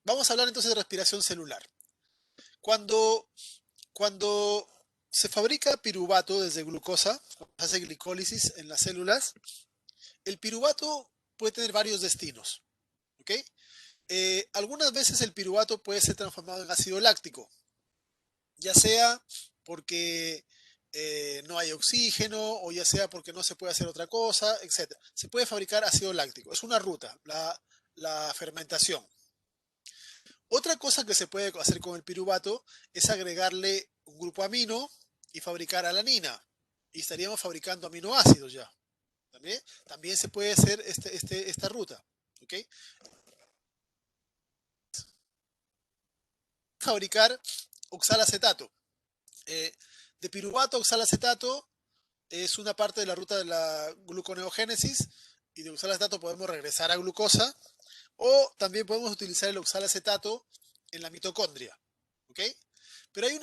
vamos a hablar entonces de respiración celular. Cuando, cuando se fabrica piruvato desde glucosa, cuando se hace glicólisis en las células, el piruvato puede tener varios destinos, ¿ok? Algunas veces el piruvato puede ser transformado en ácido láctico, ya sea porque no hay oxígeno o ya sea porque no se puede hacer otra cosa, etc. Se puede fabricar ácido láctico, es una ruta, la fermentación. Otra cosa que se puede hacer con el piruvato es agregarle un grupo amino y fabricar alanina. Y estaríamos fabricando aminoácidos ya. También se puede hacer esta ruta. ¿Ok? Fabricar oxalacetato. Eh, de piruvato a oxalacetato es una parte de la ruta de la gluconeogénesis y de oxalacetato podemos regresar a glucosa o también podemos utilizar el oxalacetato en la mitocondria. ¿Ok? Pero hay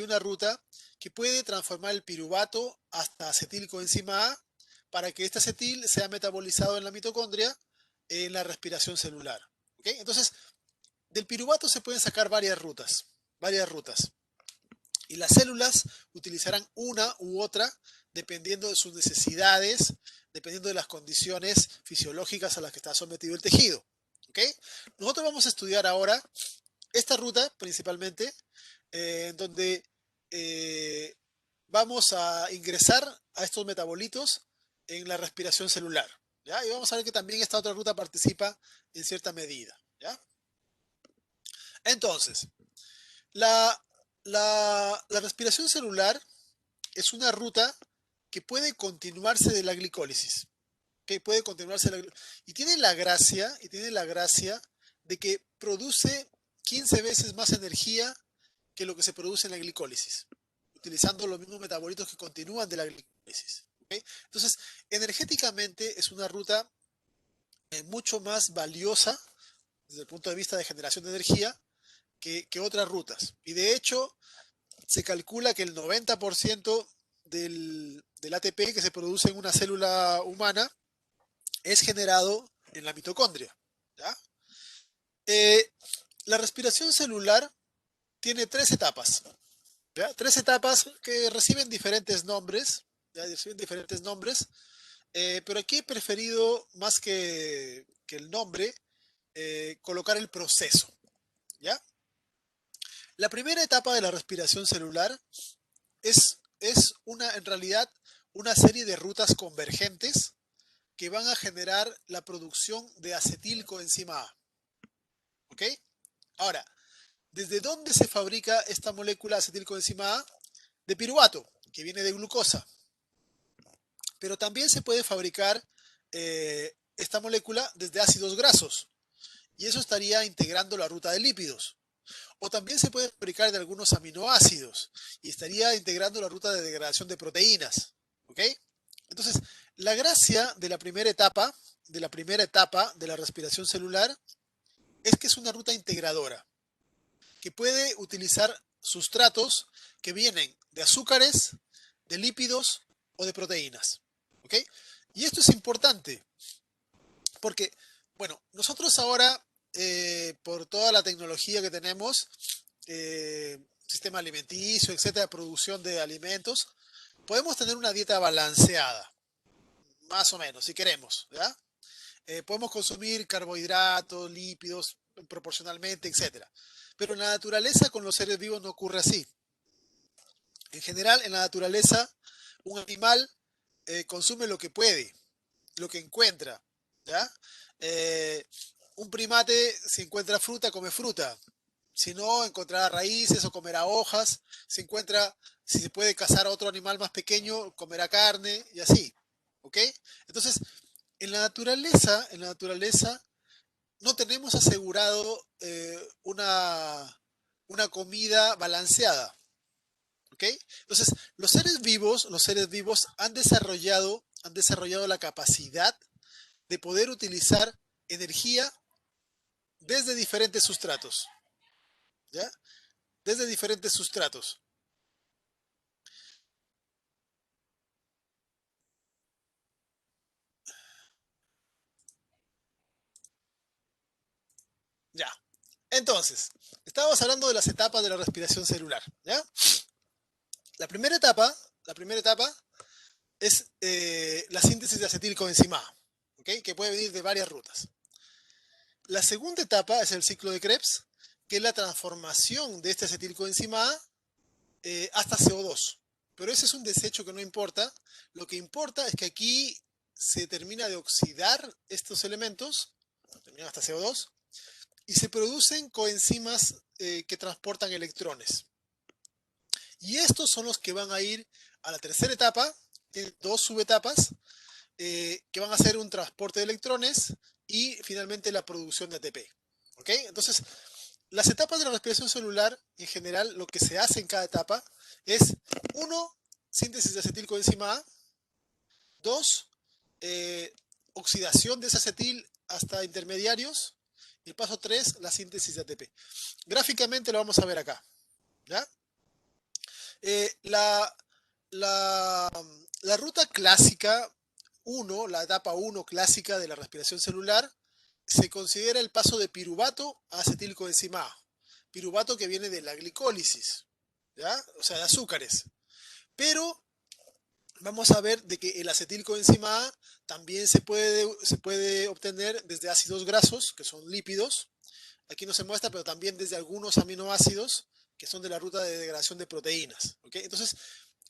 una ruta que puede transformar el piruvato hasta acetilcoenzima A para que este acetil sea metabolizado en la mitocondria en la respiración celular. ¿Okay? Entonces, del piruvato se pueden sacar varias rutas. Y las células utilizarán una u otra dependiendo de sus necesidades, dependiendo de las condiciones fisiológicas a las que está sometido el tejido. ¿Okay? Nosotros vamos a estudiar ahora esta ruta principalmente, en donde eh, vamos a ingresar a estos metabolitos en la respiración celular. ¿Ya? Y vamos a ver que también esta otra ruta participa en cierta medida. ¿Ya? Entonces, la, la respiración celular es una ruta que puede continuarse de la glicólisis. Que puede continuarse y tiene la gracia de que produce 15 veces más energía que lo que se produce en la glicólisis, utilizando los mismos metabolitos que continúan de la glicólisis. ¿Okay? Entonces, energéticamente es una ruta mucho más valiosa desde el punto de vista de generación de energía que otras rutas. Y de hecho, se calcula que el 90% del ATP que se produce en una célula humana es generado en la mitocondria. ¿Ya? Eh, la respiración celular tiene tres etapas. ¿Ya? Tres etapas que reciben diferentes nombres. ¿Ya? Reciben diferentes nombres. Pero aquí he preferido, más que el nombre, colocar el proceso. ¿Ya? La primera etapa de la respiración celular es en realidad una serie de rutas convergentes que van a generar la producción de acetilcoenzima A. ¿Ok? Ahora, ¿desde dónde se fabrica esta molécula acetilcoenzima A? De piruvato, que viene de glucosa. Pero también se puede fabricar esta molécula desde ácidos grasos. Y eso estaría integrando la ruta de lípidos. O también se puede fabricar de algunos aminoácidos y estaría integrando la ruta de degradación de proteínas. ¿Ok? Entonces, la gracia de la primera etapa de la respiración celular, es que es una ruta integradora, que puede utilizar sustratos que vienen de azúcares, de lípidos o de proteínas. ¿Ok? Y esto es importante porque, bueno, nosotros ahora, por toda la tecnología que tenemos, sistema alimenticio, etcétera, producción de alimentos, podemos tener una dieta balanceada, más o menos, si queremos, ¿ya? Podemos consumir carbohidratos, lípidos, proporcionalmente, etcétera. Pero en la naturaleza con los seres vivos no ocurre así. En general, en la naturaleza, un animal consume lo que puede, lo que encuentra, ¿ya? Eh, un primate, si encuentra fruta, come fruta. Si no, encontrará raíces o comerá hojas. Si se puede cazar a otro animal más pequeño, comerá carne y así. ¿Ok? Entonces, en la naturaleza no tenemos asegurado una comida balanceada. ¿Ok? Entonces, los seres vivos han desarrollado la capacidad de poder utilizar energía desde diferentes sustratos. ¿Ya? Desde diferentes sustratos. Ya. Entonces, estábamos hablando de las etapas de la respiración celular, ¿ya? La primera etapa, la primera etapa es la síntesis de acetilcoenzima A, ¿ok? Que puede venir de varias rutas. La segunda etapa es el ciclo de Krebs, que es la transformación de este acetilcoenzima A hasta CO2. Pero ese es un desecho que no importa. Lo que importa es que aquí se termina de oxidar estos elementos, terminan hasta CO2, y se producen coenzimas que transportan electrones. Y estos son los que van a ir a la tercera etapa, tiene dos subetapas, que van a hacer un transporte de electrones y finalmente la producción de ATP. ¿Ok? Entonces, las etapas de la respiración celular, en general, lo que se hace en cada etapa es, uno, síntesis de acetilcoenzima A, dos, oxidación de ese acetil hasta intermediarios, y el paso 3, la síntesis de ATP. Gráficamente lo vamos a ver acá. ¿Ya? Eh, la, la, la ruta clásica 1, la etapa 1 clásica de la respiración celular, se considera el paso de piruvato a acetilcoenzima A. Piruvato que viene de la glicólisis, ¿ya? O sea, de azúcares. Pero vamos a ver de que el acetilcoenzima A también se puede obtener desde ácidos grasos, que son lípidos. Aquí no se muestra, pero también desde algunos aminoácidos, que son de la ruta de degradación de proteínas. ¿Okay? Entonces,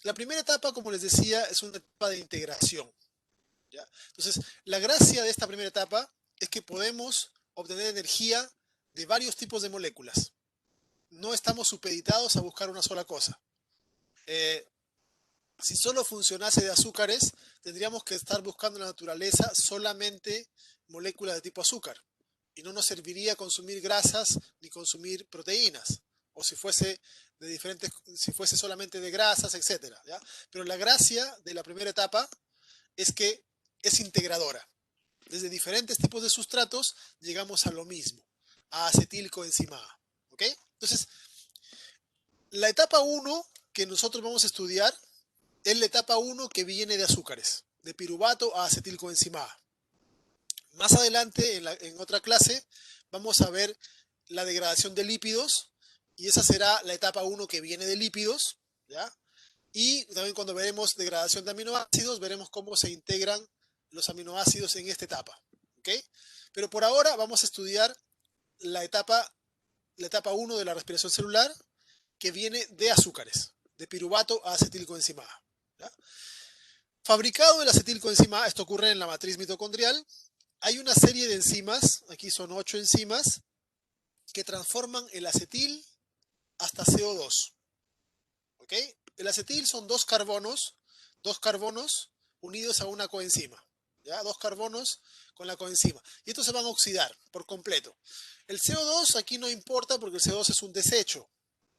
la primera etapa, como les decía, es una etapa de integración. ¿Ya? Entonces, la gracia de esta primera etapa es que podemos obtener energía de varios tipos de moléculas. No estamos supeditados a buscar una sola cosa. Si solo funcionase de azúcares, tendríamos que estar buscando en la naturaleza solamente moléculas de tipo azúcar. Y no nos serviría consumir grasas ni consumir proteínas. O si fuese solamente de grasas, etcétera, ¿ya? Pero la gracia de la primera etapa es que es integradora. Desde diferentes tipos de sustratos llegamos a lo mismo, a acetilcoenzima A. ¿Ok? Entonces, la etapa 1 que nosotros vamos a estudiar es la etapa 1 que viene de azúcares, de piruvato a acetilcoenzima A. Más adelante, en otra clase, vamos a ver la degradación de lípidos y esa será la etapa 1 que viene de lípidos, ¿ya? Y también cuando veremos degradación de aminoácidos, veremos cómo se integran los aminoácidos en esta etapa, ¿ok? Pero por ahora vamos a estudiar la etapa, la etapa 1 de la respiración celular, que viene de azúcares, de piruvato a acetilcoenzima A, ¿ya? Fabricado el acetilcoenzima A, esto ocurre en la matriz mitocondrial, hay una serie de enzimas, aquí son 8 enzimas, que transforman el acetil hasta CO2. ¿Ok? El acetil son dos carbonos unidos a una coenzima. ¿Ya? Dos carbonos con la coenzima. Y estos se van a oxidar por completo. El CO2 aquí no importa porque el CO2 es un desecho.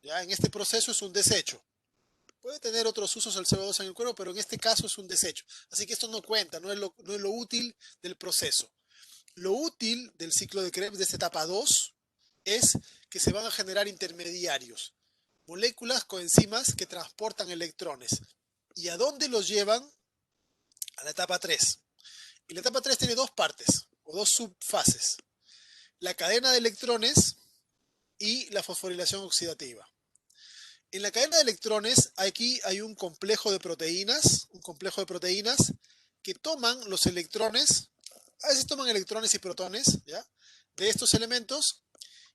¿Ya? En este proceso es un desecho. Puede tener otros usos el CO2 en el cuerpo, pero en este caso es un desecho. Así que esto no cuenta, no es lo útil del proceso. Lo útil del ciclo de Krebs de esta etapa 2 es que se van a generar intermediarios, moléculas coenzimas que transportan electrones. ¿Y a dónde los llevan? A la etapa 3. Y la etapa 3 tiene dos partes o dos subfases. La cadena de electrones y la fosforilación oxidativa. En la cadena de electrones aquí hay un complejo de proteínas que toman los electrones, a veces toman electrones y protones, ¿ya? De estos elementos,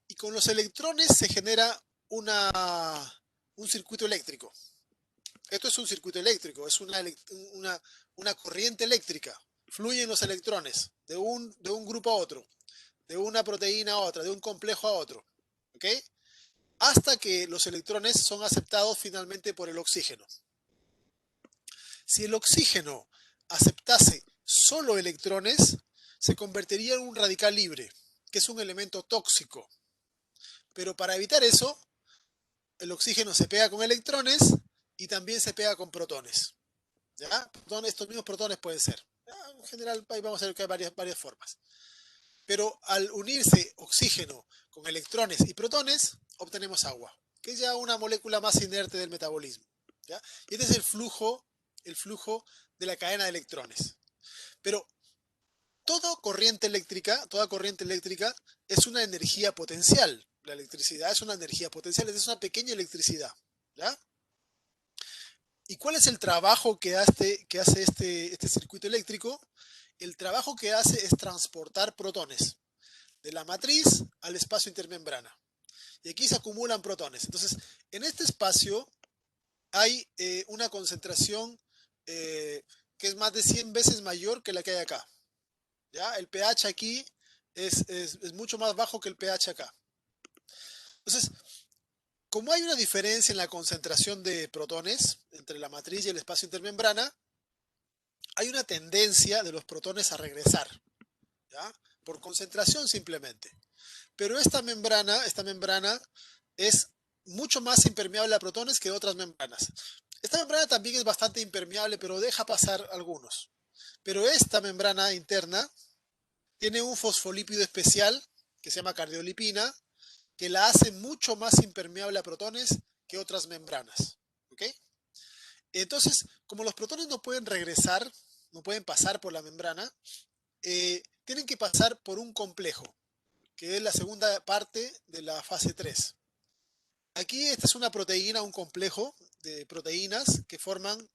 y con los electrones se genera un circuito eléctrico. Esto es un circuito eléctrico, es una corriente eléctrica. Fluyen los electrones de un grupo a otro, de una proteína a otra, de un complejo a otro. ¿Ok? Hasta que los electrones son aceptados finalmente por el oxígeno. Si el oxígeno aceptase solo electrones, se convertiría en un radical libre, que es un elemento tóxico. Pero para evitar eso, el oxígeno se pega con electrones y también se pega con protones. ¿Ya? Estos mismos protones pueden ser. En general, ahí vamos a ver que hay varias formas. Pero al unirse oxígeno con electrones y protones, obtenemos agua, que es ya una molécula más inerte del metabolismo. ¿Ya? Y este es el flujo de la cadena de electrones. Pero toda corriente eléctrica es una energía potencial. La electricidad es una energía potencial, es una pequeña electricidad, ¿ya? ¿Y cuál es el trabajo que hace este circuito eléctrico? El trabajo que hace es transportar protones de la matriz al espacio intermembrana. Y aquí se acumulan protones. Entonces, en este espacio hay una concentración eh, que es más de 100 veces mayor que la que hay acá. ¿Ya? El pH aquí es mucho más bajo que el pH acá. Entonces, como hay una diferencia en la concentración de protones entre la matriz y el espacio intermembrana, hay una tendencia de los protones a regresar, ¿ya? Por concentración simplemente. Pero esta membrana es mucho más impermeable a protones que otras membranas. Esta membrana también es bastante impermeable, pero deja pasar algunos. Pero esta membrana interna tiene un fosfolípido especial que se llama cardiolipina, que la hace mucho más impermeable a protones que otras membranas. ¿Ok? Entonces, como los protones no pueden regresar, no pueden pasar por la membrana, tienen que pasar por un complejo, que es la segunda parte de la fase 3. Aquí esta es una proteína, un complejo de proteínas que forman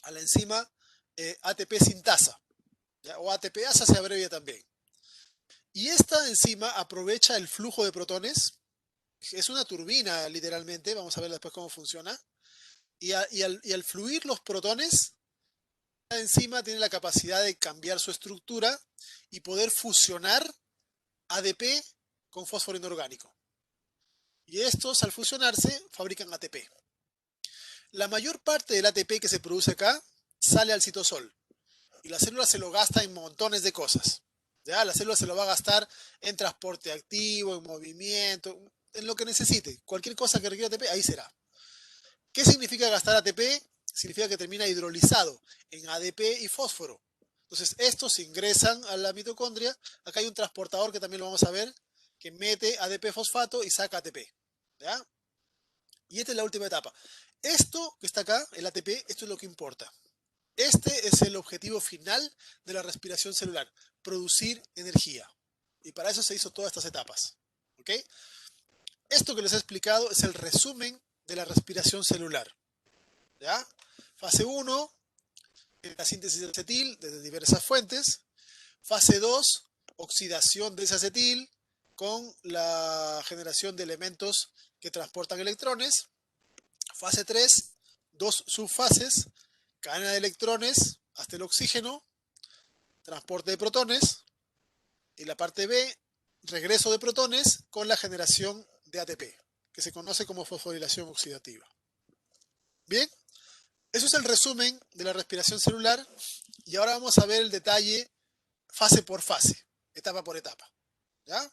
a la enzima ATP sintasa, ¿ya? O ATPasa se abrevia también. Y esta enzima aprovecha el flujo de protones, es una turbina literalmente, vamos a ver después cómo funciona, y al fluir los protones, la enzima tiene la capacidad de cambiar su estructura y poder fusionar ADP con fósforo inorgánico. Y estos, al fusionarse, fabrican ATP. La mayor parte del ATP que se produce acá sale al citosol. Y la célula se lo gasta en montones de cosas. ¿Ya? La célula se lo va a gastar en transporte activo, en movimiento, en lo que necesite. Cualquier cosa que requiera ATP, ahí será. ¿Qué significa gastar ATP? Significa que termina hidrolizado en ADP y fósforo. Entonces, estos ingresan a la mitocondria. Acá hay un transportador que también lo vamos a ver, que mete ADP fosfato y saca ATP. ¿Ya? Y esta es la última etapa. Esto que está acá, el ATP, esto es lo que importa. Este es el objetivo final de la respiración celular, producir energía. Y para eso se hizo todas estas etapas. ¿Ok? Esto que les he explicado es el resumen de la respiración celular. ¿Ya? Fase 1, la síntesis de acetil desde diversas fuentes. Fase 2, oxidación de ese acetil con la generación de elementos que transportan electrones. Fase 3, dos subfases, cadena de electrones hasta el oxígeno, transporte de protones, y la parte B, regreso de protones con la generación de ATP, que se conoce como fosforilación oxidativa. Bien, eso es el resumen de la respiración celular y ahora vamos a ver el detalle fase por fase, etapa por etapa. ¿Ya?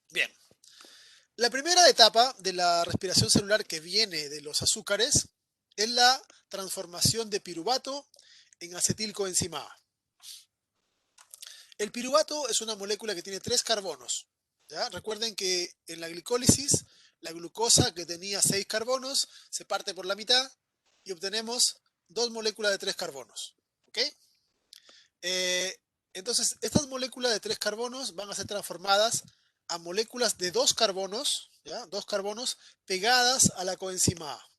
Bien, la primera etapa de la respiración celular que viene de los azúcares es la transformación de piruvato en acetilcoenzima A. El piruvato es una molécula que tiene 3 carbonos. ¿Ya? Recuerden que en la glicólisis, la glucosa que tenía 6 carbonos se parte por la mitad y obtenemos 2 moléculas de 3 carbonos. ¿Ok? Eh, entonces, estas moléculas de 3 carbonos van a ser transformadas a moléculas de 2 carbonos, ¿ya? 2 carbonos pegadas a la coenzima A.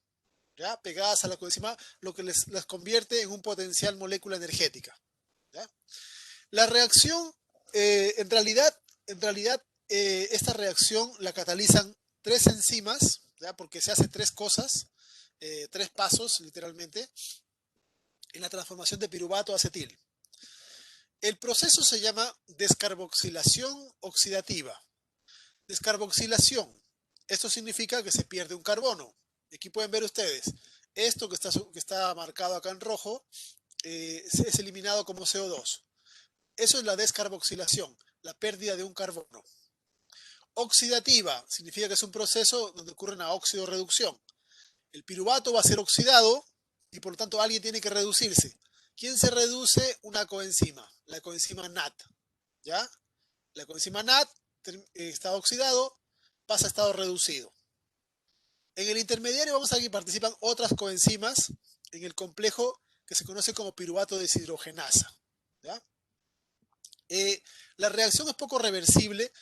¿Ya? Pegadas a la coenzima A, lo que les convierte en un potencial molécula energética. ¿Ya? La reacción, en realidad esta reacción la catalizan 3 enzimas, ¿ya? Porque se hace 3 cosas, 3 pasos literalmente, en la transformación de piruvato a acetil. El proceso se llama descarboxilación oxidativa. Descarboxilación. Esto significa que se pierde un carbono. Aquí pueden ver ustedes, esto que está marcado acá en rojo es eliminado como CO2. Eso es la descarboxilación, la pérdida de un carbono. Oxidativa significa que es un proceso donde ocurre una óxido-reducción. El piruvato va a ser oxidado y por lo tanto alguien tiene que reducirse. ¿Quién se reduce? Una coenzima, la coenzima NAT. ¿Ya? La coenzima NAT está oxidado, pasa a estado reducido. En el intermediario vamos a ver que participan otras coenzimas en el complejo que se conoce como piruvato deshidrogenasa. ¿Ya? La reacción es poco reversible.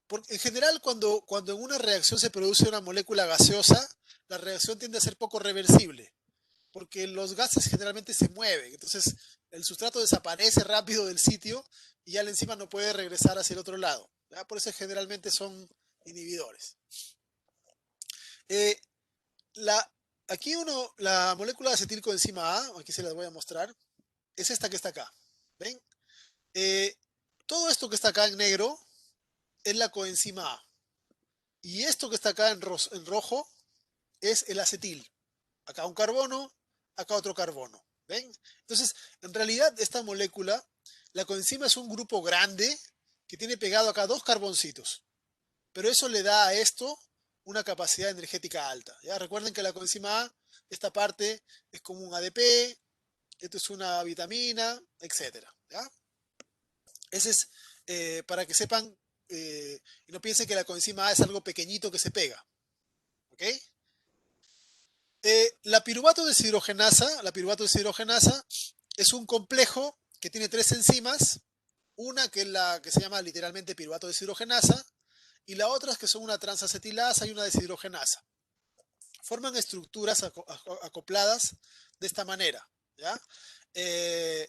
Porque en general, cuando en una reacción se produce una molécula gaseosa, la reacción tiende a ser poco reversible, porque los gases generalmente se mueven. Entonces, el sustrato desaparece rápido del sitio y ya la enzima no puede regresar hacia el otro lado. ¿Ya? Por eso generalmente son inhibidores. Eh, la, la molécula de acetilcoenzima A, aquí se las voy a mostrar, es esta que está acá. ¿Ven? Eh, Todo esto que está acá en negro es la coenzima A. Y esto que está acá en rojo es el acetil. Acá un carbono, acá otro carbono. ¿Ven? Entonces, en realidad esta molécula, la coenzima es un grupo grande que tiene pegado acá dos carboncitos. Pero eso le da a esto una capacidad energética alta. ¿Ya? Recuerden que la coenzima A, esta parte es como un ADP, esto es una vitamina, etcétera. ¿Ya? Ese es para que sepan y no piensen que la coenzima A es algo pequeñito que se pega. ¿Ok? La piruvato deshidrogenasa es un complejo que tiene tres enzimas, una que es la que se llama literalmente piruvato deshidrogenasa y la otra es que son una transacetilasa y una deshidrogenasa. Forman estructuras acopladas de esta manera. ¿Ya? Eh,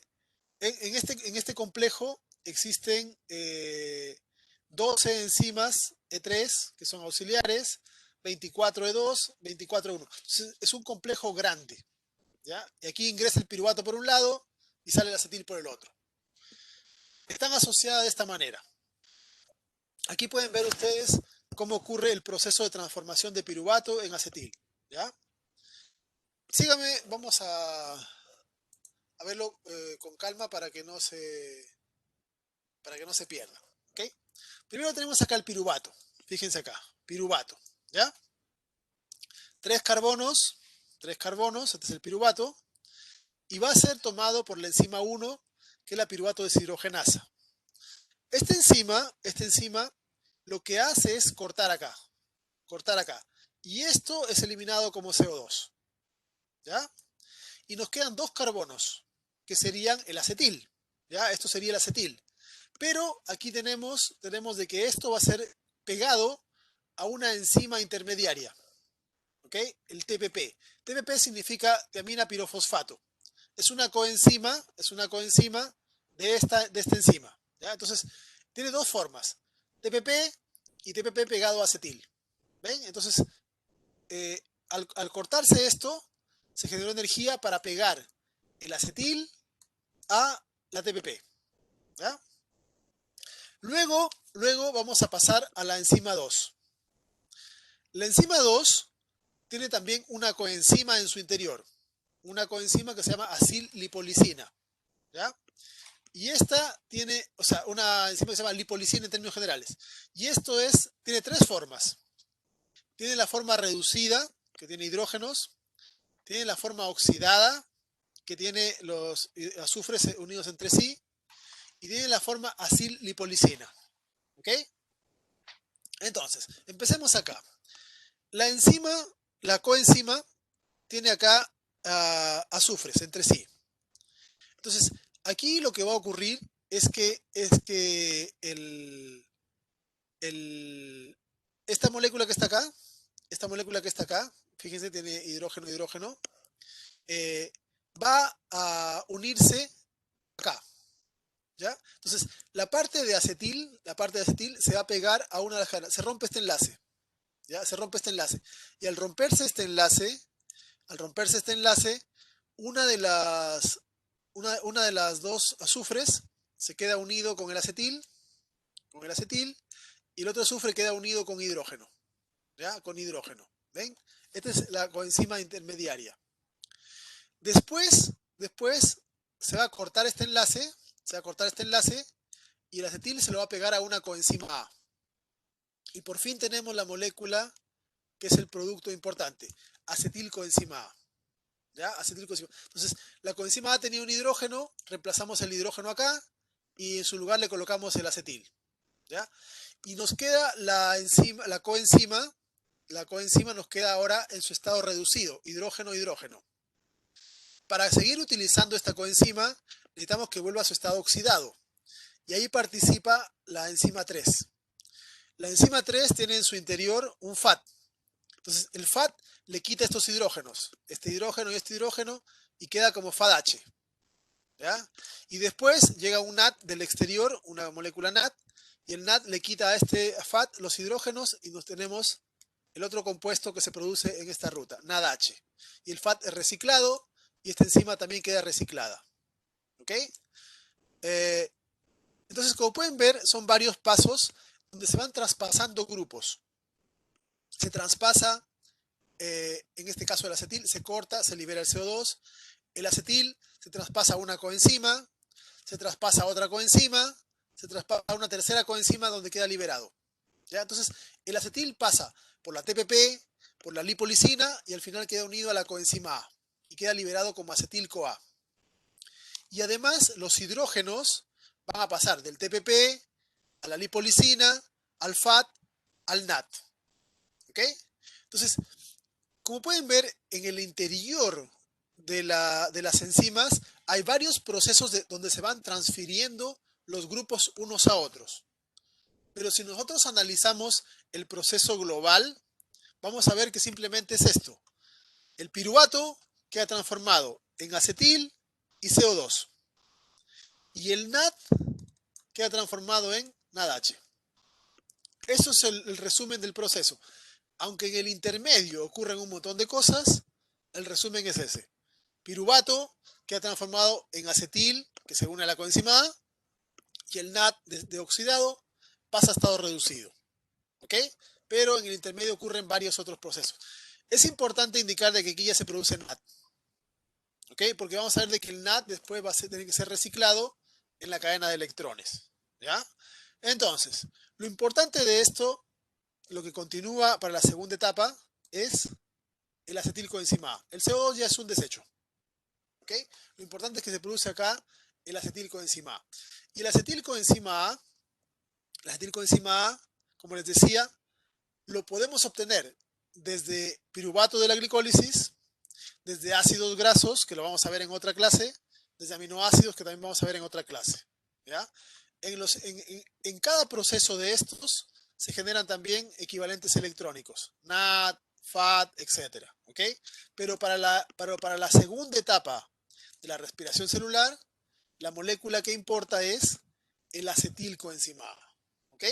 en este complejo existen 12 enzimas E3 que son auxiliares, 24 E2, 24 E1. Es un complejo grande. ¿Ya? Y aquí ingresa el piruvato por un lado y sale el acetil por el otro. Están asociadas de esta manera. Aquí pueden ver ustedes cómo ocurre el proceso de transformación de piruvato en acetil. ¿Ya? Síganme, vamos a verlo con calma para que no se pierda. ¿Okay? Primero tenemos acá el piruvato. Fíjense acá, piruvato. ¿Ya? Tres carbonos, este es el piruvato, y va a ser tomado por la enzima 1, que es la piruvato deshidrogenasa. Esta enzima lo que hace es cortar acá, y esto es eliminado como CO2. ¿Ya? Y nos quedan dos carbonos, que serían el acetil. ¿Ya? Esto sería el acetil. Pero aquí tenemos de que esto va a ser pegado a una enzima intermediaria. ¿Ok? El TPP. TPP significa tiamina pirofosfato. Es una coenzima de esta enzima. ¿Ya? Entonces, tiene dos formas. TPP y TPP pegado a acetil. ¿Ven? Entonces, al cortarse esto, se generó energía para pegar el acetil a la TPP. ¿Ya? Luego vamos a pasar a la enzima 2. La enzima 2 tiene también una coenzima en su interior, una coenzima que se llama acil-lipolicina. ¿Ya? Y esta tiene, o sea, una enzima que se llama lipolicina en términos generales. Y esto tiene tres formas. Tiene la forma reducida, que tiene hidrógenos, tiene la forma oxidada, que tiene los azufres unidos entre sí, y tiene la forma acil-lipolicina. ¿Ok? Entonces, empecemos acá. La enzima, la coenzima, tiene acá azufres entre sí. Entonces, aquí lo que va a ocurrir es que esta molécula que está acá, fíjense, tiene hidrógeno, eh, va a unirse acá. ¿Ya? Entonces, la parte de acetil se va a pegar a una de las cadenas, se rompe este enlace. ¿Ya? Se rompe este enlace. Y al romperse este enlace, una de las, una de las dos azufres se queda unido con el acetil, y el otro azufre queda unido con hidrógeno. ¿Ya? Con hidrógeno. ¿Ven? Esta es la coenzima intermediaria. Después se va a cortar este enlace, y el acetil se lo va a pegar a una coenzima A. Y por fin tenemos la molécula que es el producto importante, acetilcoenzima A. ¿Ya? Acetilcoenzima. Entonces, la coenzima A tenía un hidrógeno, reemplazamos el hidrógeno acá y en su lugar le colocamos el acetil. ¿Ya? Y nos queda la coenzima la coenzima nos queda ahora en su estado reducido, hidrógeno-hidrógeno. Para seguir utilizando esta coenzima, necesitamos que vuelva a su estado oxidado. Y ahí participa la enzima 3. La enzima 3 tiene en su interior un FAT. Entonces, el FAT le quita estos hidrógenos, este hidrógeno y este hidrógeno, y queda como FADH. ¿Ya? Y después llega un NAT del exterior, una molécula NAT, y el NAT le quita a este FAT los hidrógenos y nos tenemos el otro compuesto que se produce en esta ruta, NADH. Y el FAT es reciclado y esta enzima también queda reciclada. ¿Ok? Entonces, como pueden ver, son varios pasos donde se van traspasando grupos. Se traspasa, en este caso el acetil, se corta, se libera el CO2. El acetil se traspasa a una coenzima, se traspasa a otra coenzima, se traspasa a una tercera coenzima donde queda liberado. ¿Ya? Entonces, el acetil pasa por la TPP, por la lipolisina y al final queda unido a la coenzima A y queda liberado como acetil-CoA. Y además, los hidrógenos van a pasar del TPP a la lipolisina, al FAT, al NAT. ¿Ok? Entonces, como pueden ver, en el interior de las enzimas hay varios procesos donde se van transfiriendo los grupos unos a otros. Pero si nosotros analizamos el proceso global, vamos a ver que simplemente es esto. El piruvato queda transformado en acetil y CO2. Y el NAD queda transformado en NADH. Eso es el resumen del proceso. Aunque en el intermedio ocurren un montón de cosas, el resumen es ese. Piruvato queda transformado en acetil, que se une a la coenzima A, y el NAD de oxidado pasa a estado reducido. ¿Ok? Pero en el intermedio ocurren varios otros procesos. Es importante indicar de que aquí ya se produce NAD. ¿Ok? Porque vamos a ver de que el NAD después va a tener que ser reciclado en la cadena de electrones. ¿Ya? Entonces, lo importante de esto, lo que continúa para la segunda etapa, es el acetilcoenzima A. El CO2 ya es un desecho. ¿Ok? Lo importante es que se produce acá el acetilcoenzima A. Y el acetilcoenzima A, como les decía, lo podemos obtener desde piruvato de la glicólisis, desde ácidos grasos, que lo vamos a ver en otra clase, desde aminoácidos, que también vamos a ver en otra clase. ¿Ya? En cada proceso de estos se generan también equivalentes electrónicos, NAD, FAT, etc. ¿Ok? Pero para la segunda etapa de la respiración celular, la molécula que importa es el acetilcoenzima A. ¿Ok?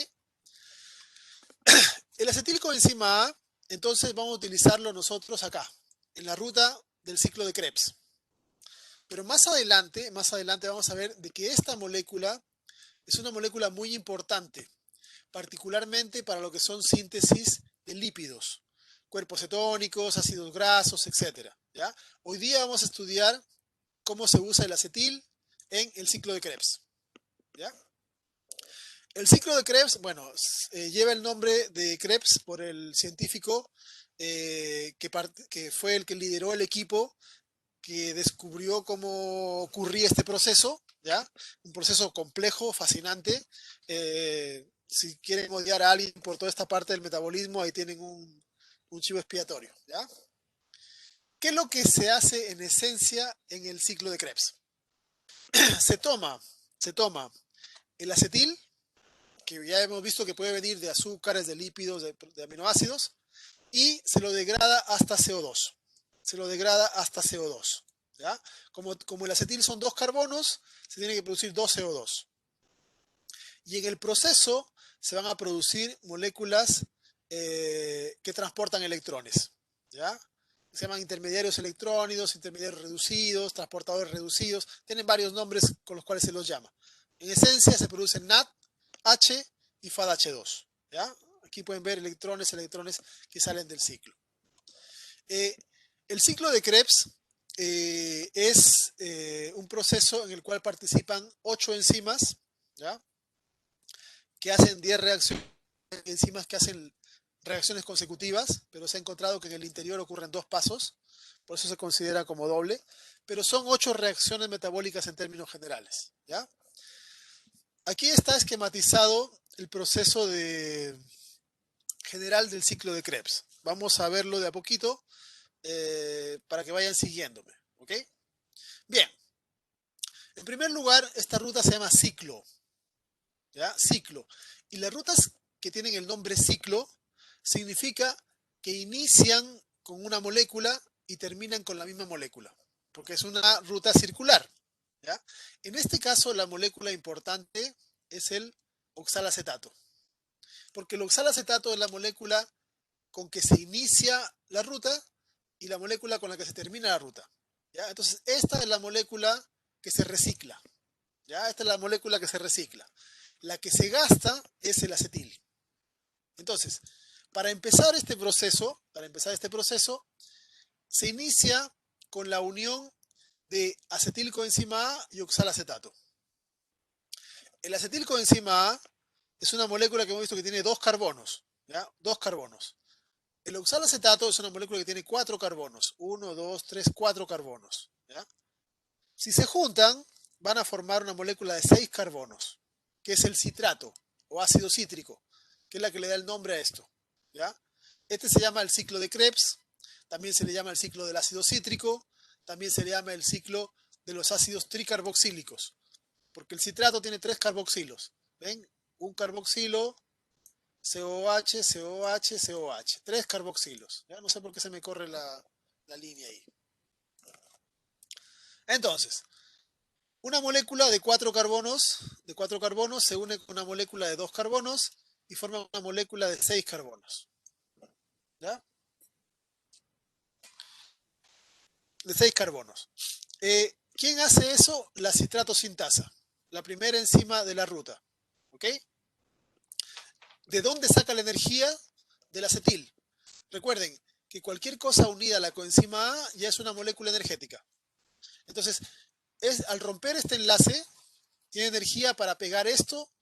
El acetilcoenzima A, entonces vamos a utilizarlo nosotros acá, en la ruta del ciclo de Krebs. Pero más adelante vamos a ver de que esta molécula es una molécula muy importante, particularmente para lo que son síntesis de lípidos, cuerpos cetónicos, ácidos grasos, etc. ¿Ya? Hoy día vamos a estudiar cómo se usa el acetil en el ciclo de Krebs. ¿Ya? El ciclo de Krebs, bueno, lleva el nombre de Krebs por el científico que fue el que lideró el equipo que descubrió cómo ocurría este proceso, ¿ya? Un proceso complejo, fascinante. Si quieren odiar a alguien por toda esta parte del metabolismo, ahí tienen un chivo expiatorio, ¿ya? ¿Qué es lo que se hace en esencia en el ciclo de Krebs? Se toma el acetil, que ya hemos visto que puede venir de azúcares, de lípidos, de aminoácidos, y se lo degrada hasta CO2. Se lo degrada hasta CO2. ¿Ya? Como el acetil son dos carbonos, se tiene que producir dos CO2. Y en el proceso se van a producir moléculas que transportan electrones. ¿Ya? Se llaman intermediarios electrónidos, intermediarios reducidos, transportadores reducidos. Tienen varios nombres con los cuales se los llama. En esencia se producen NAD, H y FADH2. ¿Ya? Aquí pueden ver electrones que salen del ciclo. El ciclo de Krebs es un proceso en el cual participan 8 enzimas, ¿ya? Que hacen 10 reacciones, enzimas que hacen reacciones consecutivas, pero se ha encontrado que en el interior ocurren 2 pasos, por eso se considera como doble, pero son 8 reacciones metabólicas en términos generales, ¿ya? Aquí está esquematizado el proceso general del ciclo de Krebs. Vamos a verlo de a poquito para que vayan siguiéndome. ¿Ok? Bien. En primer lugar, esta ruta se llama ciclo. ¿Ya? Ciclo. Y las rutas que tienen el nombre ciclo significa que inician con una molécula y terminan con la misma molécula, porque es una ruta circular. ¿Ya? En este caso, la molécula importante es el oxalacetato, porque el oxalacetato es la molécula con que se inicia la ruta y la molécula con la que se termina la ruta. ¿Ya? Entonces, esta es la molécula que se recicla. ¿Ya? Esta es la molécula que se recicla. La que se gasta es el acetil. Entonces, para empezar este proceso, se inicia con la unión de acetilcoenzima A y oxalacetato. El acetilcoenzima A es una molécula que hemos visto que tiene dos carbonos, ¿ya? Dos carbonos. El oxalacetato es una molécula que tiene cuatro carbonos. Uno, dos, tres, cuatro carbonos. ¿Ya? Si se juntan, van a formar una molécula de seis carbonos, que es el citrato o ácido cítrico, que es la que le da el nombre a esto. ¿Ya? Este se llama el ciclo de Krebs, también se le llama el ciclo del ácido cítrico, también se le llama el ciclo de los ácidos tricarboxílicos, porque el citrato tiene tres carboxilos. ¿Ven? Un carboxilo, COH, COH, COH. Tres carboxilos. ¿Ya? No sé por qué se me corre la línea ahí. Entonces, una molécula de cuatro carbonos se une con una molécula de dos carbonos y forma una molécula de seis carbonos. ¿Ya? De seis carbonos. ¿Quién hace eso? La citrato sintasa, la primera enzima de la ruta. ¿Ok? ¿De dónde saca la energía? Del acetil. Recuerden que cualquier cosa unida a la coenzima A ya es una molécula energética. Entonces, al romper este enlace, tiene energía para pegar esto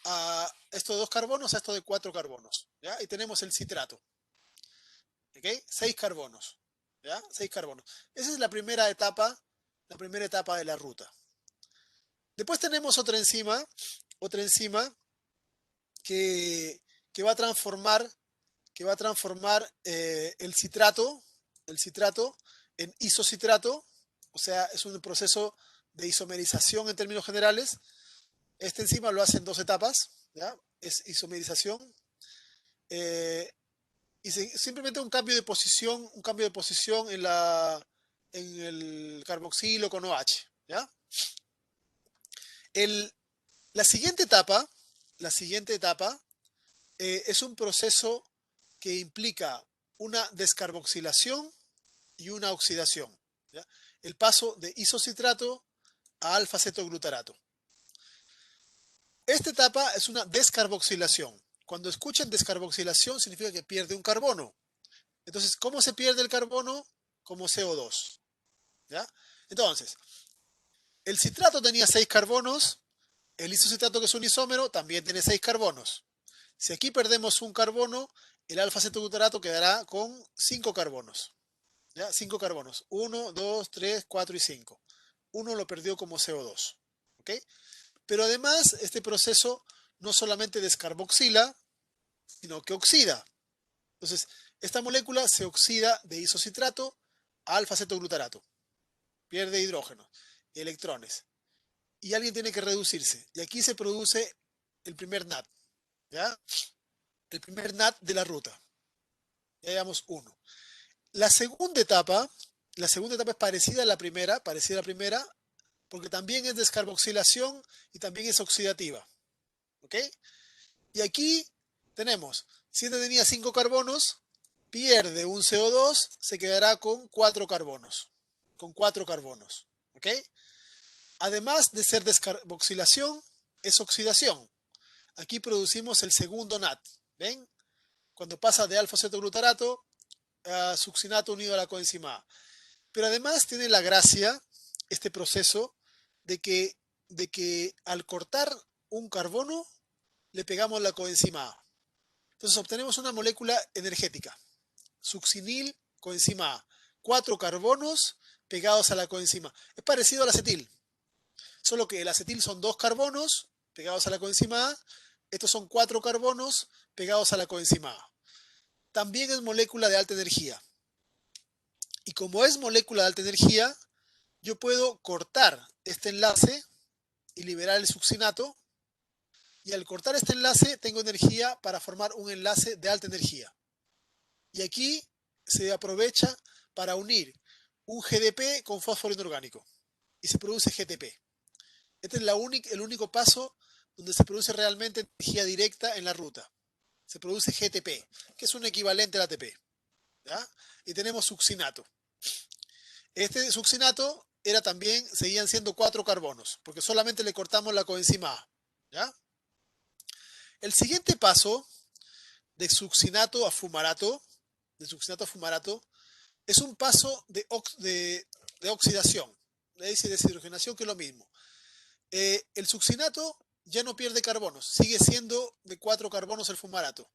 a estos de dos carbonos a estos de cuatro carbonos. ¿Ya? Y tenemos el citrato. ¿Ok? Seis carbonos. ¿Ya? Seis carbonos. Esa es la primera etapa de la ruta. Después tenemos otra enzima que, que va a transformar, el citrato en isocitrato, o sea, es un proceso de isomerización en términos generales. Esta enzima lo hace en dos etapas, ¿ya? Es isomerización y simplemente un cambio de posición en el carboxilo con OH, ¿ya? El, la siguiente etapa, la siguiente etapa es un proceso que implica una descarboxilación y una oxidación, ¿ya? El paso de isocitrato a alfa-cetoglutarato. Esta etapa es una descarboxilación. Cuando escuchen descarboxilación significa que pierde un carbono. Entonces, ¿cómo se pierde el carbono? Como CO2. ¿Ya? Entonces, el citrato tenía 6 carbonos, el isocitrato, que es un isómero, también tiene 6 carbonos. Si aquí perdemos un carbono, el alfa-cetoglutarato quedará con 5 carbonos. ¿Ya? 5 carbonos. 1, 2, 3, 4 y 5. Uno lo perdió como CO2. ¿Ok? Pero además, este proceso no solamente descarboxila, sino que oxida. Entonces, esta molécula se oxida de isocitrato a alfa-cetoglutarato. Pierde hidrógeno, electrones. Y alguien tiene que reducirse. Y aquí se produce el primer NAT. ¿Ya? El primer NAT de la ruta. Ya llevamos uno. La segunda etapa es parecida a la primera, porque también es descarboxilación y también es oxidativa. ¿Ok? Y aquí tenemos, si este tenía 5 carbonos, pierde un CO2, se quedará con 4 carbonos. Con 4 carbonos. ¿Ok? Además de ser descarboxilación, es oxidación. Aquí producimos el segundo NAT. ¿Ven? Cuando pasa de alfa-cetoglutarato a succinato unido a la coenzima A. Pero además tiene la gracia, este proceso, de que al cortar un carbono, le pegamos la coenzima A. Entonces obtenemos una molécula energética. Succinil, coenzima A. 4 carbonos pegados a la coenzima. Es parecido al acetil, solo que el acetil son 2 carbonos pegados a la coenzima A. Estos son 4 carbonos pegados a la coenzima A. también es molécula de alta energía. Y como es molécula de alta energía, yo puedo cortar este enlace y liberar el succinato. Y al cortar este enlace, tengo energía para formar un enlace de alta energía. Y aquí se aprovecha para unir un GDP con fósforo inorgánico. Y se produce GTP. Este es el único paso donde se produce realmente energía directa en la ruta. Se produce GTP, que es un equivalente al ATP. ¿Ya? Y tenemos succinato. Este succinato era también, seguían siendo 4 carbonos, porque solamente le cortamos la coenzima A. ¿Ya? El siguiente paso de succinato a fumarato, es un paso de oxidación, de deshidrogenación, que es lo mismo. El succinato ya no pierde carbonos, sigue siendo de 4 carbonos el fumarato,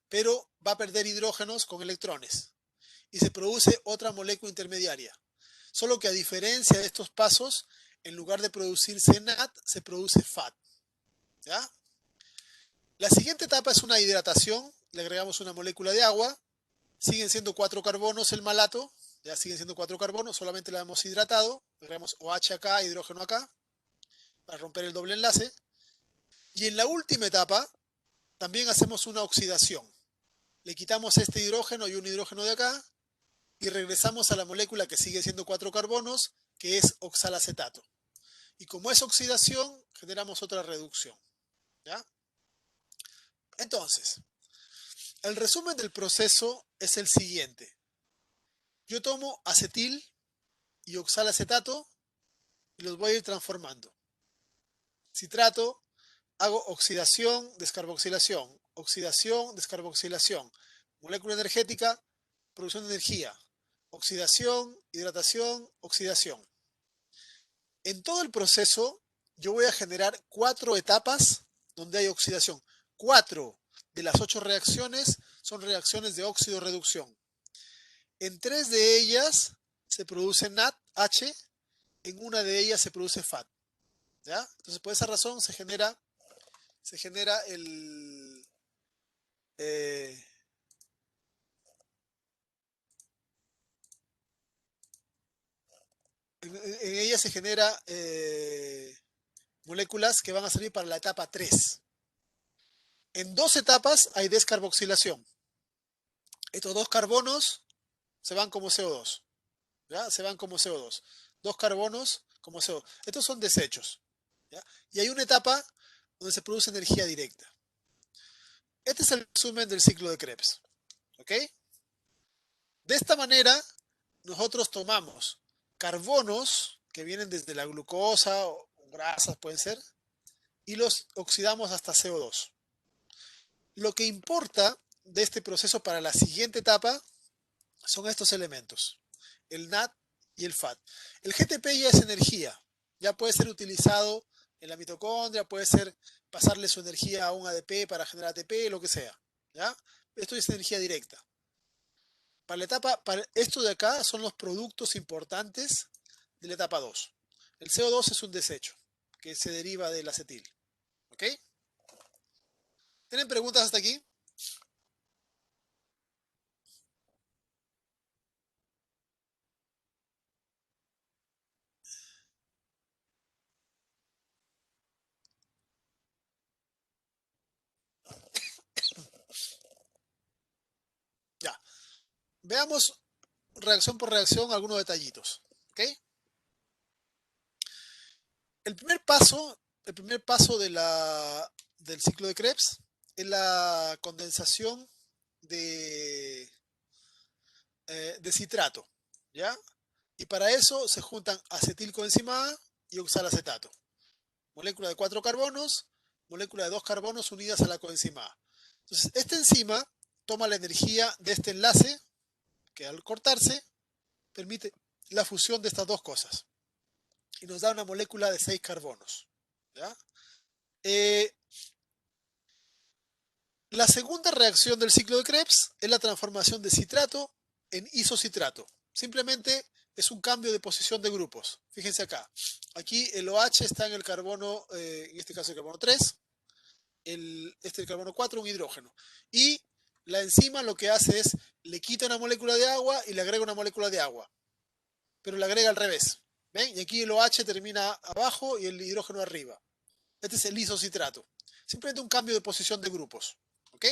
pero va a perder hidrógenos con electrones y se produce otra molécula intermediaria. Solo que a diferencia de estos pasos, en lugar de producirse NAD, se produce FAT. ¿Ya? La siguiente etapa es una hidratación, le agregamos una molécula de agua, siguen siendo 4 carbonos el malato, ya siguen siendo 4 carbonos, solamente la hemos hidratado, agregamos OH acá, hidrógeno acá, para romper el doble enlace. Y en la última etapa, también hacemos una oxidación. Le quitamos este hidrógeno y un hidrógeno de acá, y regresamos a la molécula que sigue siendo 4 carbonos, que es oxalacetato. Y como es oxidación, generamos otra reducción. ¿Ya? Entonces, el resumen del proceso es el siguiente. Yo tomo acetil y oxalacetato y los voy a ir transformando. Citrato, hago oxidación, descarboxilación, oxidación, descarboxilación, molécula energética, producción de energía, oxidación, hidratación, oxidación. En todo el proceso yo voy a generar 4 etapas donde hay oxidación. 4 de las 8 reacciones son reacciones de óxido-reducción. En 3 de ellas se produce NADH, en una de ellas se produce FAT. ¿Ya? Entonces, por esa razón se genera el... en ella se genera moléculas que van a servir para la etapa 3. En 2 etapas hay descarboxilación. Estos 2 carbonos se van como CO2. ¿Ya? Se van como CO2. 2 carbonos como CO2. Estos son desechos. ¿Ya? Y hay una etapa donde se produce energía directa. Este es el resumen del ciclo de Krebs. ¿Ok? De esta manera, nosotros tomamos carbonos que vienen desde la glucosa o grasas, pueden ser, y los oxidamos hasta CO2. Lo que importa de este proceso para la siguiente etapa son estos elementos, el NAD y el FAT. El GTP ya es energía, ya puede ser utilizado en la mitocondria, puede ser pasarle su energía a un ADP para generar ATP, lo que sea. ¿Ya? Esto es energía directa. Para esto de acá son los productos importantes de la etapa 2. El CO2 es un desecho que se deriva del acetil. ¿Ok? ¿Tienen preguntas hasta aquí? Ya. Veamos reacción por reacción algunos detallitos. ¿Ok? El primer paso del ciclo de Krebs es la condensación de, de citrato. ¿Ya? Y para eso se juntan acetilcoenzima A y oxalacetato. Molécula de 4 carbonos, molécula de 2 carbonos unidas a la coenzima A. Entonces, esta enzima toma la energía de este enlace, que al cortarse permite la fusión de estas dos cosas. Y nos da una molécula de 6 carbonos. ¿Ya? Eh, la segunda reacción del ciclo de Krebs es la transformación de citrato en isocitrato. Simplemente es un cambio de posición de grupos. Fíjense acá. Aquí el OH está en el carbono, en este caso el carbono 3, este el carbono 4, un hidrógeno. Y la enzima lo que hace es, le quita una molécula de agua y le agrega una molécula de agua, pero le agrega al revés. ¿Ven? Y aquí el OH termina abajo y el hidrógeno arriba. Este es el isocitrato. Simplemente un cambio de posición de grupos. ¿Ok?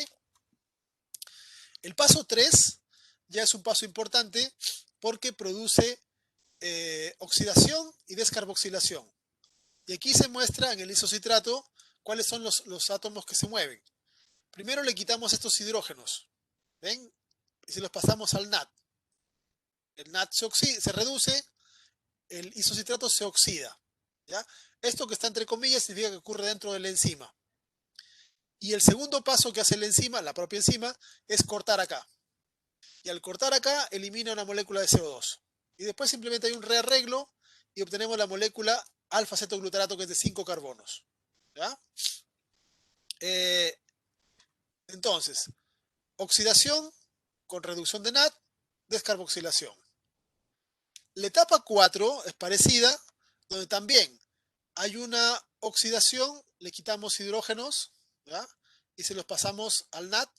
El paso 3 ya es un paso importante porque produce oxidación y descarboxilación. Y aquí se muestra en el isocitrato cuáles son los átomos que se mueven. Primero le quitamos estos hidrógenos. ¿Ven? Y si los pasamos al NAT. El NAT se reduce, el isocitrato se oxida. ¿Ya? Esto que está entre comillas significa que ocurre dentro de la enzima. Y el segundo paso que hace la enzima, la propia enzima, es cortar acá. Y al cortar acá, elimina una molécula de CO2. Y después simplemente hay un rearreglo y obtenemos la molécula alfa-cetoglutarato, que es de 5 carbonos. ¿Ya? Entonces, oxidación con reducción de NAT, descarboxilación. La etapa 4 es parecida, donde también hay una oxidación, le quitamos hidrógenos, ¿ya? Y se los pasamos al NAT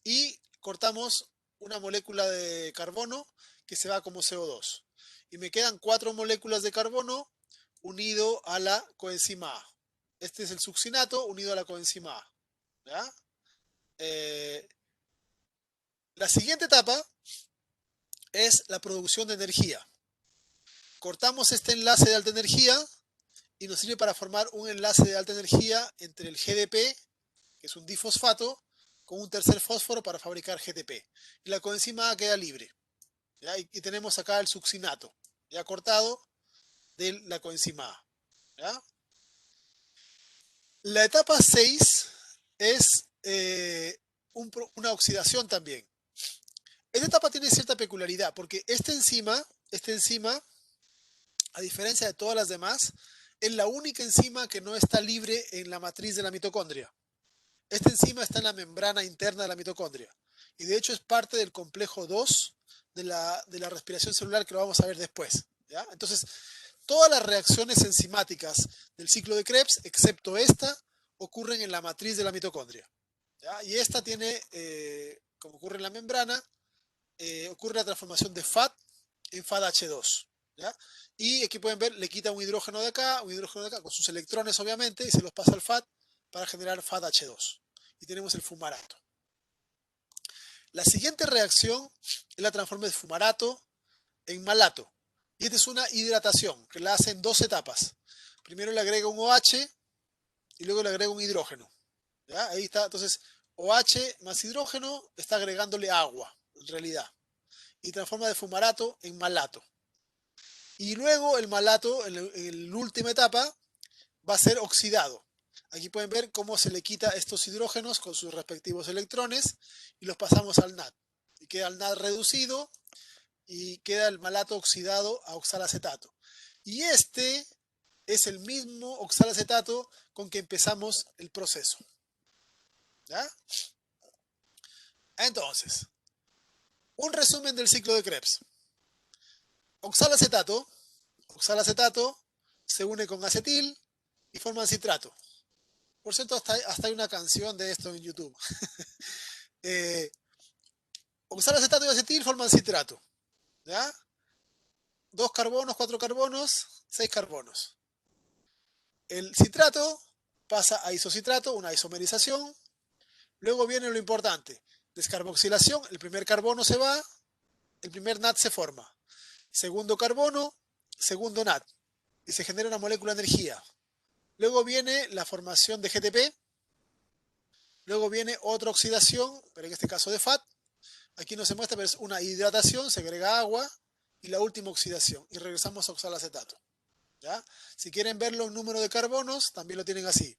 y cortamos una molécula de carbono que se va como CO2. Y me quedan 4 moléculas de carbono unido a la coenzima A. Este es el succinato unido a la coenzima A. ¿Ya? La siguiente etapa es la producción de energía. Cortamos este enlace de alta energía y nos sirve para formar un enlace de alta energía entre el GDP, que es un difosfato, con un tercer fósforo para fabricar GTP. Y la coenzima A queda libre. ¿Ya? Y tenemos acá el succinato, ya cortado de la coenzima A. ¿Ya? La etapa 6 es una oxidación también. Esta etapa tiene cierta peculiaridad porque esta enzima, a diferencia de todas las demás, es la única enzima que no está libre en la matriz de la mitocondria. Esta enzima está en la membrana interna de la mitocondria y de hecho es parte del complejo 2 de la respiración celular, que lo vamos a ver después. ¿Ya? Entonces, todas las reacciones enzimáticas del ciclo de Krebs, excepto esta, ocurren en la matriz de la mitocondria. ¿Ya? Y esta tiene, como ocurre en la membrana, ocurre la transformación de FAT en FADH2. ¿Ya? Y aquí pueden ver, le quita un hidrógeno de acá, con sus electrones obviamente, y se los pasa al FAT para generar FADH2. Y tenemos el fumarato. La siguiente reacción es la transformación de fumarato en malato. Y esta es una hidratación que la hace en 2 etapas. Primero le agrega un OH y luego le agrega un hidrógeno. ¿Ya? Ahí está, entonces OH más hidrógeno está agregándole agua, en realidad. Y transforma de fumarato en malato. Y luego el malato, en la última etapa, va a ser oxidado. Aquí pueden ver cómo se le quita estos hidrógenos con sus respectivos electrones y los pasamos al NAD. Y queda el NAD reducido y queda el malato oxidado a oxalacetato. Y este es el mismo oxalacetato con que empezamos el proceso. ¿Ya? Entonces, un resumen del ciclo de Krebs. Oxalacetato, oxalacetato se une con acetil y forman citrato. Por cierto, hasta hay una canción de esto en YouTube. Oxalacetato y acetil forman citrato. ¿Ya? 2 carbonos, 4 carbonos, 6 carbonos. El citrato pasa a isocitrato, una isomerización. Luego viene lo importante, descarboxilación. El primer carbono se va, el primer NAT se forma. Segundo carbono, segundo NAT. Y se genera una molécula de energía. Luego viene la formación de GTP. Luego viene otra oxidación, pero en este caso de FAT. Aquí no se muestra, pero es una hidratación, se agrega agua. Y la última oxidación. Y regresamos a oxalacetato. ¿Ya? Si quieren verlo en número de carbonos, también lo tienen así.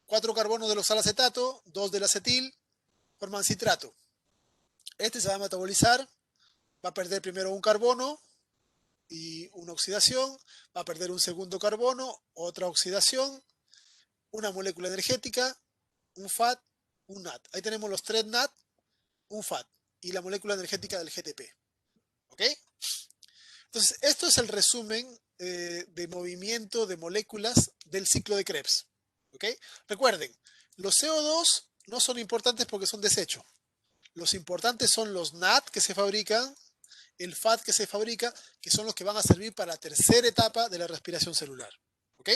4 carbonos del oxalacetato, 2 del acetil, forman citrato. Este se va a metabolizar, va a perder primero un carbono y una oxidación, va a perder un segundo carbono, otra oxidación, una molécula energética, un FAT, un NAT. Ahí tenemos los 3 NAT, un FAT y la molécula energética del GTP. ¿Ok? Entonces, esto es el resumen de movimiento de moléculas del ciclo de Krebs. ¿Ok? Recuerden, los CO2 no son importantes porque son desecho. Los importantes son los NAT que se fabrican, el FAT que se fabrica, que son los que van a servir para la tercera etapa de la respiración celular. ¿Ok?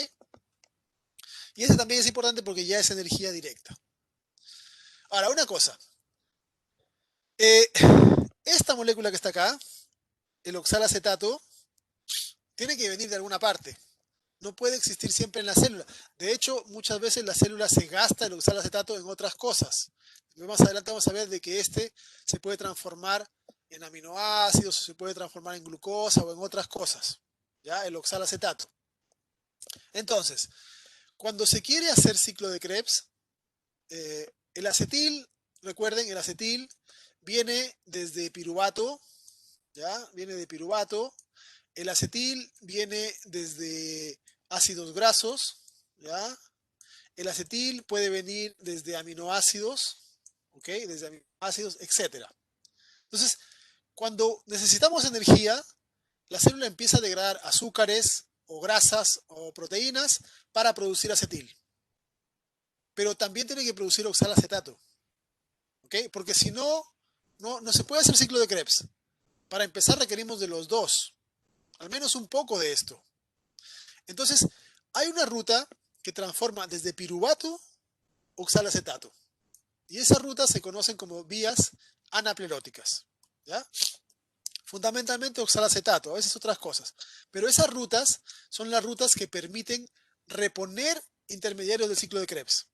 Y ese también es importante porque ya es energía directa. Ahora, una cosa. Esta molécula que está acá, el oxalacetato, tiene que venir de alguna parte. No puede existir siempre en la célula. De hecho, muchas veces la célula se gasta el oxalacetato en otras cosas. Más adelante vamos a ver de que este se puede transformar en aminoácidos, o se puede transformar en glucosa o en otras cosas. ¿Ya? El oxalacetato. Entonces, cuando se quiere hacer ciclo de Krebs, el acetil, recuerden, el acetil viene desde piruvato, ¿ya? Viene de piruvato. El acetil viene desde ácidos grasos, ¿ya? El acetil puede venir desde aminoácidos, ¿ok? Desde aminoácidos, etc. Entonces, cuando necesitamos energía, la célula empieza a degradar azúcares o grasas o proteínas para producir acetil. Pero también tiene que producir oxalacetato, ¿ok? Porque si no, no se puede hacer ciclo de Krebs. Para empezar requerimos de los dos, al menos un poco de esto. Entonces, hay una ruta que transforma desde piruvato oxalacetato. Y esas rutas se conocen como vías anapleróticas. ¿Ya? Fundamentalmente oxalacetato, a veces otras cosas. Pero esas rutas son las rutas que permiten reponer intermediarios del ciclo de Krebs,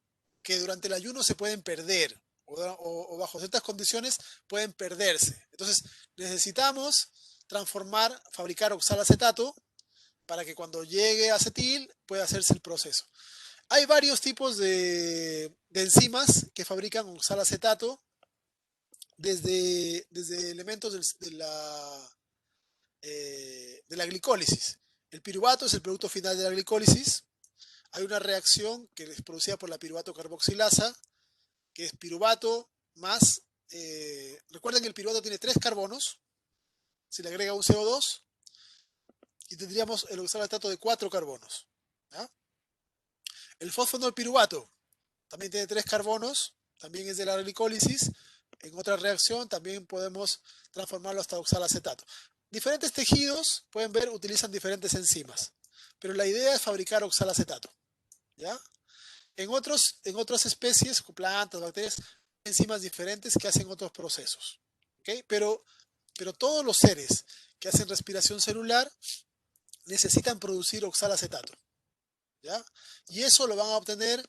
que durante el ayuno se pueden perder o bajo ciertas condiciones pueden perderse. Entonces necesitamos fabricar oxalacetato para que cuando llegue acetil pueda hacerse el proceso. Hay varios tipos de enzimas que fabrican oxalacetato desde elementos de la glicólisis. El piruvato es el producto final de la glicólisis. Hay una reacción que es producida por la piruvato carboxilasa, que es piruvato más, recuerden que el piruvato tiene 3 carbonos, se le agrega un CO2 y tendríamos el oxalacetato de 4 carbonos. ¿Ya? El fosfonolpiruvato también tiene 3 carbonos, también es de la glicólisis. En otra reacción también podemos transformarlo hasta oxalacetato. Diferentes tejidos, pueden ver, utilizan diferentes enzimas, pero la idea es fabricar oxalacetato. ¿Ya? En otras especies, plantas, bacterias, hay enzimas diferentes que hacen otros procesos. ¿Okay? Pero todos los seres que hacen respiración celular necesitan producir oxalacetato. ¿Ya? Y eso lo van a obtener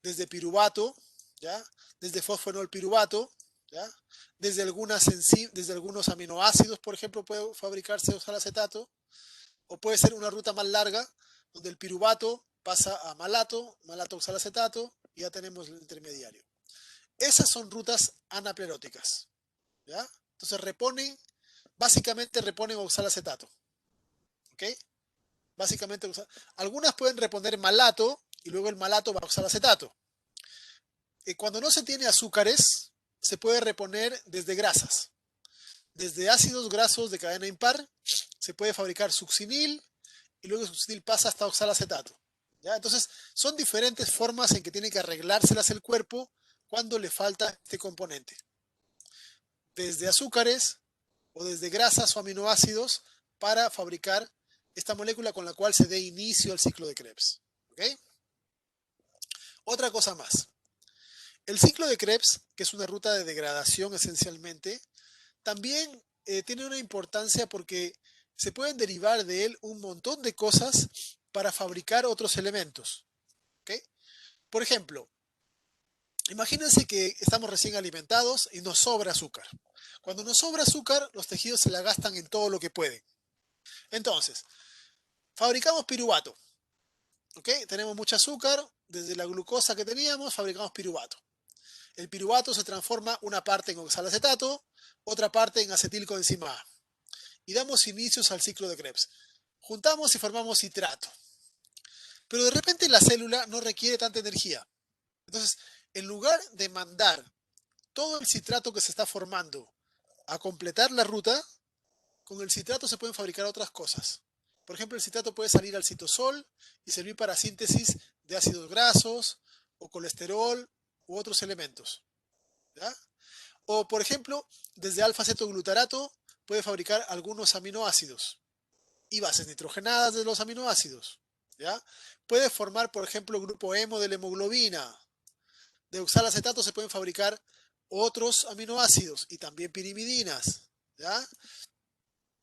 desde piruvato, ¿ya? Desde fosfonolpiruvato, ¿ya? Desde algunos aminoácidos, por ejemplo, puede fabricarse oxalacetato, o puede ser una ruta más larga, donde el piruvato pasa a malato, malato oxalacetato, y ya tenemos el intermediario. Esas son rutas anapleróticas, ¿ya? Entonces básicamente reponen oxalacetato, ¿ok? Básicamente, algunas pueden reponer malato y luego el malato va a oxalacetato. Cuando no se tiene azúcares, se puede reponer desde grasas. Desde ácidos grasos de cadena impar, se puede fabricar succinil y luego el succinil pasa hasta oxalacetato. ¿Ya? Entonces, son diferentes formas en que tiene que arreglárselas el cuerpo cuando le falta este componente. Desde azúcares o desde grasas o aminoácidos para fabricar esta molécula con la cual se dé inicio al ciclo de Krebs. ¿Okay? Otra cosa más. El ciclo de Krebs, que es una ruta de degradación esencialmente, también tiene una importancia porque se pueden derivar de él un montón de cosas para fabricar otros elementos. ¿Okay? Por ejemplo, imagínense que estamos recién alimentados y nos sobra azúcar. Cuando nos sobra azúcar, los tejidos se la gastan en todo lo que pueden. Entonces, fabricamos piruvato. ¿Okay? Tenemos mucho azúcar, desde la glucosa que teníamos, fabricamos piruvato. El piruvato se transforma una parte en oxalacetato, otra parte en acetilcoenzima A. Y damos inicios al ciclo de Krebs. Juntamos y formamos citrato. Pero de repente la célula no requiere tanta energía. Entonces, en lugar de mandar todo el citrato que se está formando a completar la ruta, con el citrato se pueden fabricar otras cosas. Por ejemplo, el citrato puede salir al citosol y servir para síntesis de ácidos grasos o colesterol u otros elementos, ¿ya? O, por ejemplo, desde alfa-cetoglutarato puede fabricar algunos aminoácidos y bases nitrogenadas de los aminoácidos, ¿ya? Puede formar, por ejemplo, grupo hemo de la hemoglobina. De oxalacetato se pueden fabricar otros aminoácidos y también pirimidinas, ¿ya?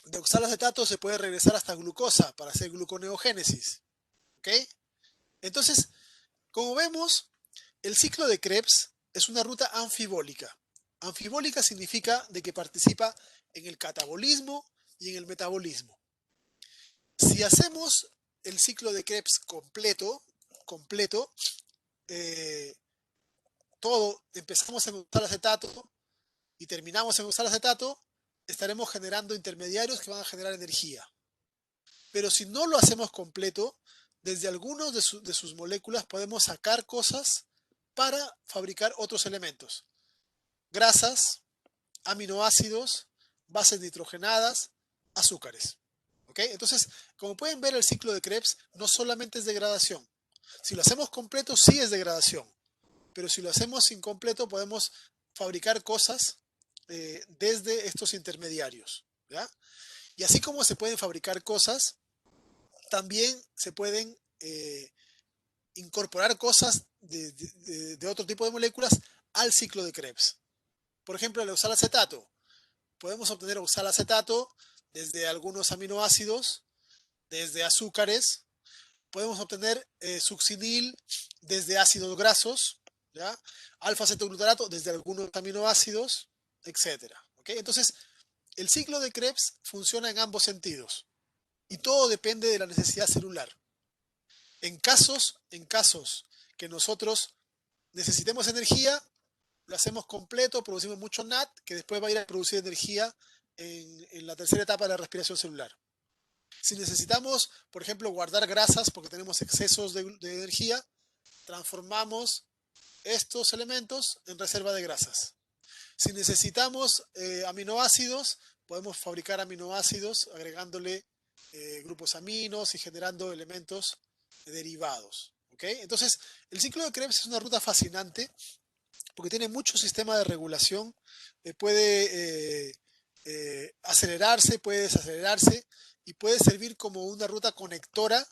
De oxalacetato se puede regresar hasta glucosa para hacer gluconeogénesis, ¿ok? Entonces, como vemos, el ciclo de Krebs es una ruta anfibólica. Anfibólica significa de que participa en el catabolismo y en el metabolismo. Si hacemos el ciclo de Krebs completo, eh, todo, empezamos en oxalacetato y terminamos en oxalacetato, estaremos generando intermediarios que van a generar energía. Pero si no lo hacemos completo, desde algunos de sus moléculas podemos sacar cosas para fabricar otros elementos. Grasas, aminoácidos, bases nitrogenadas, azúcares. ¿Ok? Entonces, como pueden ver, el ciclo de Krebs no solamente es degradación. Si lo hacemos completo, sí es degradación. Pero si lo hacemos incompleto, podemos fabricar cosas desde estos intermediarios. ¿Ya? Y así como se pueden fabricar cosas, también se pueden incorporar cosas de otro tipo de moléculas al ciclo de Krebs. Por ejemplo, el oxalacetato. Podemos obtener oxalacetato desde algunos aminoácidos, desde azúcares. Podemos obtener succinil desde ácidos grasos, ¿ya? Alfa-cetoglutarato desde algunos aminoácidos, etcétera. ¿Okay? Entonces, el ciclo de Krebs funciona en ambos sentidos y todo depende de la necesidad celular. En casos que nosotros necesitemos energía, lo hacemos completo, producimos mucho NAT, que después va a ir a producir energía en la tercera etapa de la respiración celular. Si necesitamos, por ejemplo, guardar grasas porque tenemos excesos de energía, transformamos estos elementos en reserva de grasas. Si necesitamos aminoácidos, podemos fabricar aminoácidos agregándole grupos aminos y generando elementos derivados. ¿Okay? Entonces, el ciclo de Krebs es una ruta fascinante porque tiene mucho sistema de regulación, puede acelerarse, puede desacelerarse y puede servir como una ruta conectora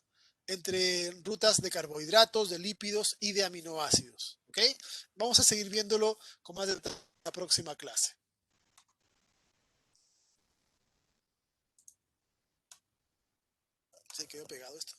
entre rutas de carbohidratos, de lípidos y de aminoácidos. ¿Okay? Vamos a seguir viéndolo con más detalle en la próxima clase. ¿Se quedó pegado esto?